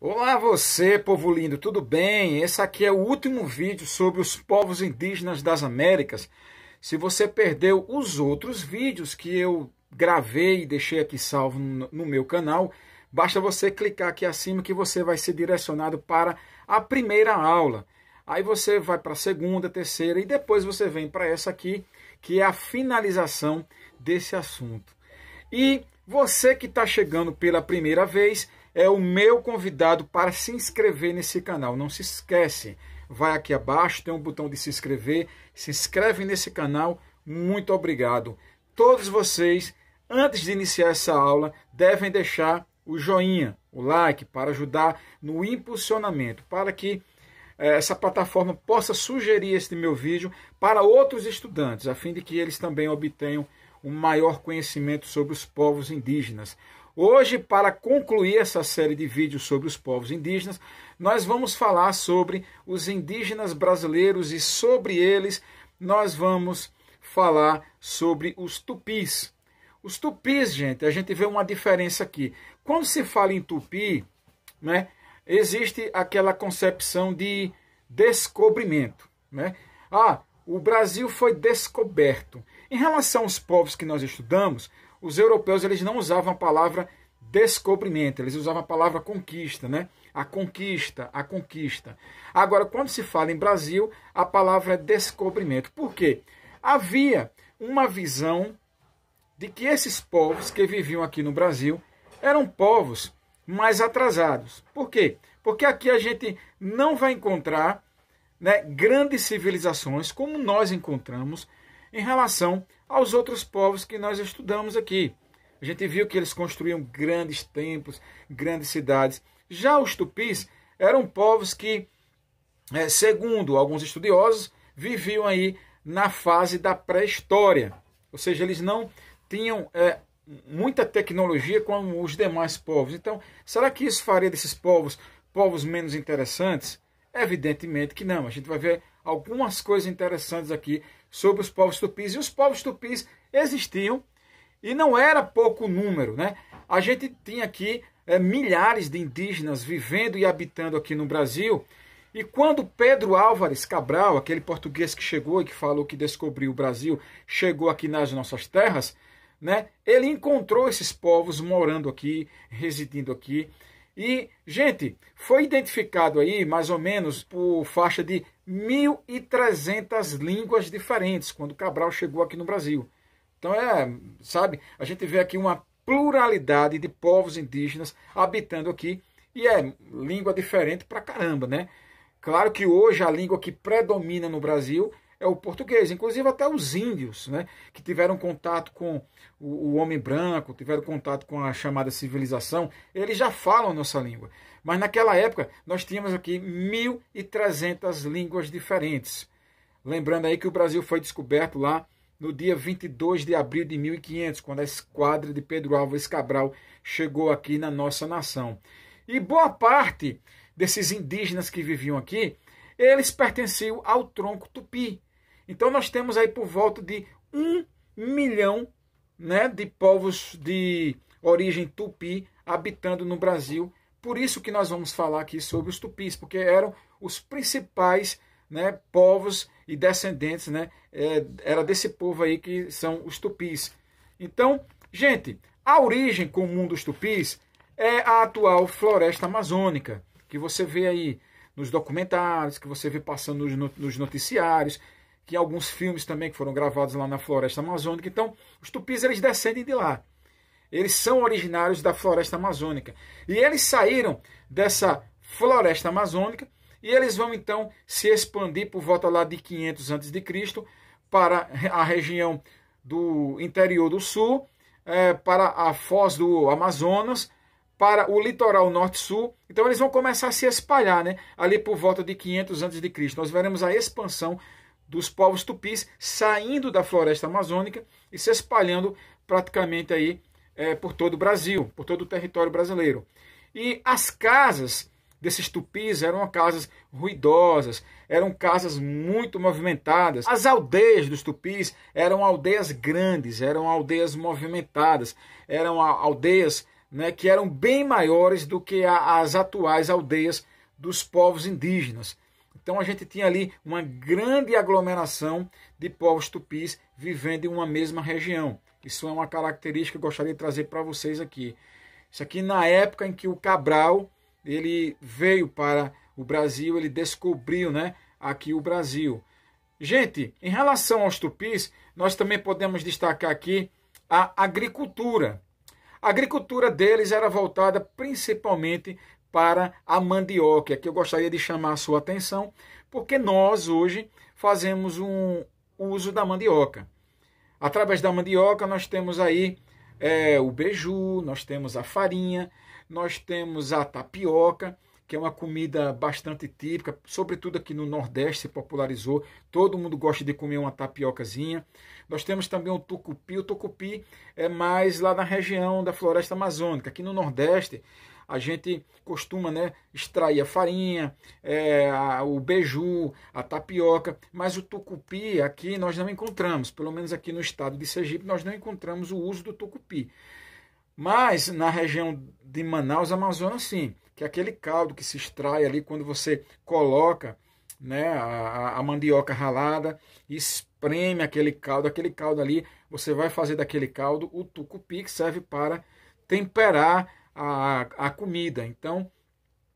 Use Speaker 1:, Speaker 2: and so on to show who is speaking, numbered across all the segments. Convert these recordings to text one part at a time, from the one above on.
Speaker 1: Olá você, povo lindo, tudo bem? Esse aqui é o último vídeo sobre os povos indígenas das Américas. Se você perdeu os outros vídeos que eu gravei e deixei aqui salvo no meu canal, basta você clicar aqui acima que você vai ser direcionado para a primeira aula. Aí você vai para a segunda, terceira e depois você vem para essa aqui, que é a finalização desse assunto. E você que está chegando pela primeira vez, é o meu convidado para se inscrever nesse canal. Não se esquece, vai aqui abaixo, tem um botão de se inscrever, se inscreve nesse canal, muito obrigado. Todos vocês, antes de iniciar essa aula, devem deixar o joinha, o like, para ajudar no impulsionamento, para que essa plataforma possa sugerir este meu vídeo para outros estudantes, a fim de que eles também obtenham um maior conhecimento sobre os povos indígenas. Hoje, para concluir essa série de vídeos sobre os povos indígenas, nós vamos falar sobre os indígenas brasileiros e sobre eles nós vamos falar sobre os tupis. Os tupis, gente, a gente vê uma diferença aqui. Quando se fala em tupi, né, existe aquela concepção de descobrimento, né? O Brasil foi descoberto. Em relação aos povos que nós estudamos, os europeus eles não usavam a palavra descobrimento, eles usavam a palavra conquista, né? A conquista, a conquista. Agora, quando se fala em Brasil, a palavra é descobrimento. Por quê? Havia uma visão de que esses povos que viviam aqui no Brasil eram povos mais atrasados. Por quê? Porque aqui a gente não vai encontrar, né, grandes civilizações como nós encontramos em relação aos outros povos que nós estudamos aqui. A gente viu que eles construíam grandes templos, grandes cidades. Já os tupis eram povos que, segundo alguns estudiosos, viviam aí na fase da pré-história. Ou seja, eles não tinham muita tecnologia como os demais povos. Então, será que isso faria desses povos menos interessantes? Evidentemente que não. A gente vai ver algumas coisas interessantes aqui sobre os povos tupis. E os povos tupis existiam e não era pouco número, né? A gente tinha aqui milhares de indígenas vivendo e habitando aqui no Brasil. E quando Pedro Álvares Cabral, aquele português que chegou e que falou que descobriu o Brasil, chegou aqui nas nossas terras, né? Ele encontrou esses povos morando aqui, residindo aqui. E, gente, foi identificado aí mais ou menos por faixa de 1.300 línguas diferentes quando Cabral chegou aqui no Brasil. Então sabe, a gente vê aqui uma pluralidade de povos indígenas habitando aqui e é língua diferente pra caramba, né? Claro que hoje a língua que predomina no Brasil é o português, inclusive até os índios, né, que tiveram contato com o homem branco, tiveram contato com a chamada civilização, eles já falam a nossa língua. Mas naquela época nós tínhamos aqui 1.300 línguas diferentes. Lembrando aí que o Brasil foi descoberto lá no dia 22 de abril de 1500, quando a esquadra de Pedro Álvares Cabral chegou aqui na nossa nação. E boa parte desses indígenas que viviam aqui, eles pertenciam ao tronco tupi. Então nós temos aí por volta de 1 milhão, né, de povos de origem tupi habitando no Brasil. Por isso que nós vamos falar aqui sobre os tupis, porque eram os principais, né, povos e descendentes, né, era desse povo aí que são os tupis. Então, gente, a origem comum dos tupis é a atual floresta amazônica, que você vê aí nos documentários, que você vê passando nos noticiários, que alguns filmes também que foram gravados lá na floresta amazônica. Então, os tupis eles descendem de lá. Eles são originários da floresta amazônica. E eles saíram dessa floresta amazônica e eles vão então se expandir por volta lá de 500 a.C. para a região do interior do sul, para a foz do Amazonas, para o litoral norte-sul. Então eles vão começar a se espalhar, né, ali por volta de 500 a.C. Nós veremos a expansão dos povos tupis saindo da floresta amazônica e se espalhando praticamente aí por todo o Brasil, por todo o território brasileiro. E as casas desses tupis eram casas ruidosas, eram casas muito movimentadas. As aldeias dos tupis eram aldeias grandes, eram aldeias movimentadas, eram aldeias, né, que eram bem maiores do que as atuais aldeias dos povos indígenas. Então a gente tinha ali uma grande aglomeração de povos tupis vivendo em uma mesma região. Isso é uma característica que eu gostaria de trazer para vocês aqui. Isso aqui na época em que o Cabral ele veio para o Brasil, ele descobriu, né, aqui o Brasil. Gente, em relação aos tupis, nós também podemos destacar aqui a agricultura. A agricultura deles era voltada principalmente para a mandioca, que eu gostaria de chamar a sua atenção, porque nós hoje fazemos um uso da mandioca. Através da mandioca nós temos aí o beiju, nós temos a farinha, nós temos a tapioca, que é uma comida bastante típica, sobretudo aqui no Nordeste se popularizou, todo mundo gosta de comer uma tapiocazinha. Nós temos também o tucupi é mais lá na região da floresta amazônica. Aqui no Nordeste a gente costuma, né, extrair a farinha, o beiju, a tapioca, mas o tucupi aqui nós não encontramos, pelo menos aqui no estado de Sergipe nós não encontramos o uso do tucupi. Mas na região de Manaus, Amazonas, sim, que é aquele caldo que se extrai ali quando você coloca, né, a mandioca ralada, espreme aquele caldo ali, você vai fazer daquele caldo o tucupi, que serve para temperar a comida. Então,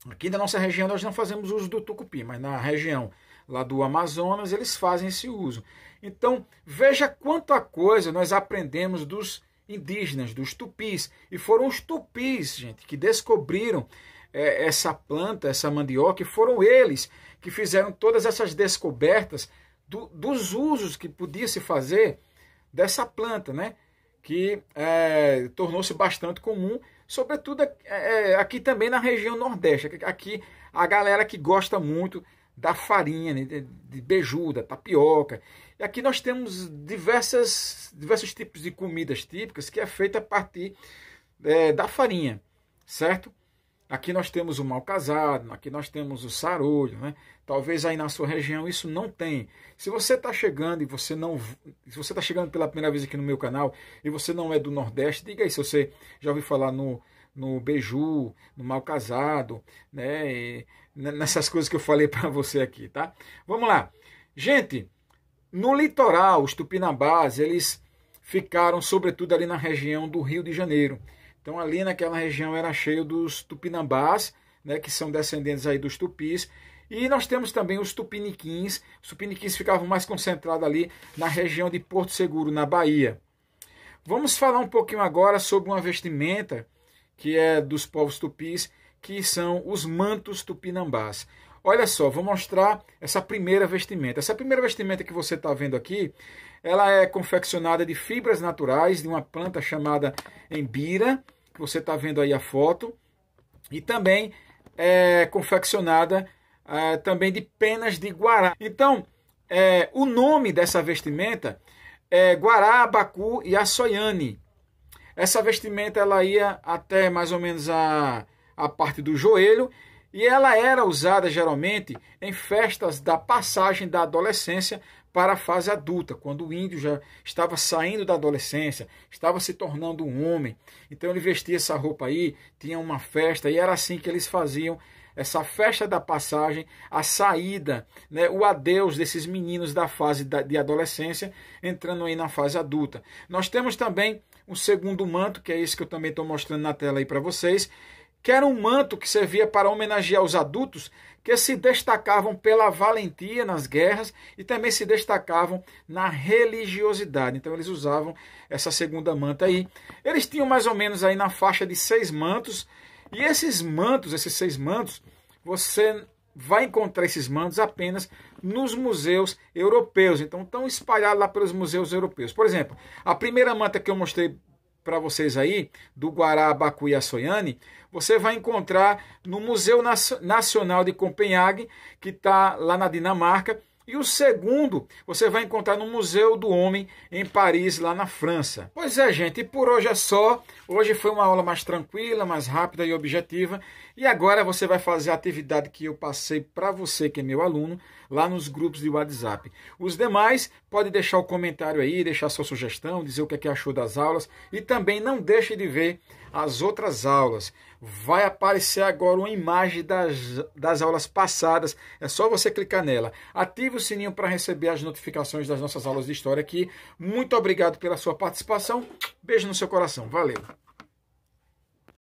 Speaker 1: aqui na nossa região nós não fazemos uso do tucupi, mas na região lá do Amazonas eles fazem esse uso. Então, veja quanta coisa nós aprendemos dos indígenas, dos tupis. E foram os tupis, gente, que descobriram essa planta, essa mandioca, e foram eles que fizeram todas essas descobertas dos usos que podia se fazer dessa planta, né? Que tornou-se bastante comum, sobretudo aqui também na região Nordeste. Aqui a galera que gosta muito da farinha, né, de beiju, da tapioca. E aqui nós temos diversos tipos de comidas típicas que é feita a partir da farinha, certo? Aqui nós temos o mal casado, aqui nós temos o sarolho, né? Talvez aí na sua região isso não tem. Se você está chegando e se você está chegando pela primeira vez aqui no meu canal e você não é do Nordeste, diga aí se você já ouviu falar no beiju, no mal casado, né? E nessas coisas que eu falei para você aqui, tá? Vamos lá. Gente, no litoral, os tupinambás, eles ficaram sobretudo ali na região do Rio de Janeiro. Então ali naquela região era cheio dos tupinambás, né, que são descendentes aí dos tupis. E nós temos também os tupiniquins. Os tupiniquins ficavam mais concentrados ali na região de Porto Seguro, na Bahia. Vamos falar um pouquinho agora sobre uma vestimenta que é dos povos tupis, que são os mantos tupinambás. Olha só, vou mostrar essa primeira vestimenta. Essa primeira vestimenta que você está vendo aqui, ela é confeccionada de fibras naturais, de uma planta chamada embira, que você está vendo aí a foto, e também é confeccionada também de penas de guará. Então, o nome dessa vestimenta é Guará, Abacu e Açoiane. Essa vestimenta ela ia até mais ou menos a parte do joelho, e ela era usada geralmente em festas da passagem da adolescência para a fase adulta, quando o índio já estava saindo da adolescência, estava se tornando um homem. Então ele vestia essa roupa aí, tinha uma festa, e era assim que eles faziam essa festa da passagem, a saída, né, o adeus desses meninos da fase de adolescência, entrando aí na fase adulta. Nós temos também um segundo manto, que é esse que eu também estou mostrando na tela aí para vocês, que era um manto que servia para homenagear os adultos que se destacavam pela valentia nas guerras e também se destacavam na religiosidade. Então eles usavam essa segunda manta aí. Eles tinham mais ou menos aí na faixa de 6 mantos, e esses 6 mantos, você vai encontrar esses mantos apenas nos museus europeus. Então estão espalhados lá pelos museus europeus. Por exemplo, a primeira manta que eu mostrei para vocês aí, do Guará, Abacu e Açoiane, você vai encontrar no Museu Nacional de Copenhague, que está lá na Dinamarca, e o segundo você vai encontrar no Museu do Homem, em Paris, lá na França. Pois é, gente, e por hoje é só. Hoje foi uma aula mais tranquila, mais rápida e objetiva. E agora você vai fazer a atividade que eu passei para você, que é meu aluno, lá nos grupos de WhatsApp. Os demais, pode deixar o comentário aí, deixar sua sugestão, dizer o que achou das aulas. E também não deixe de ver as outras aulas. Vai aparecer agora uma imagem das aulas passadas. É só você clicar nela. Ative o sininho para receber as notificações das nossas aulas de história aqui. Muito obrigado pela sua participação. Beijo no seu coração. Valeu!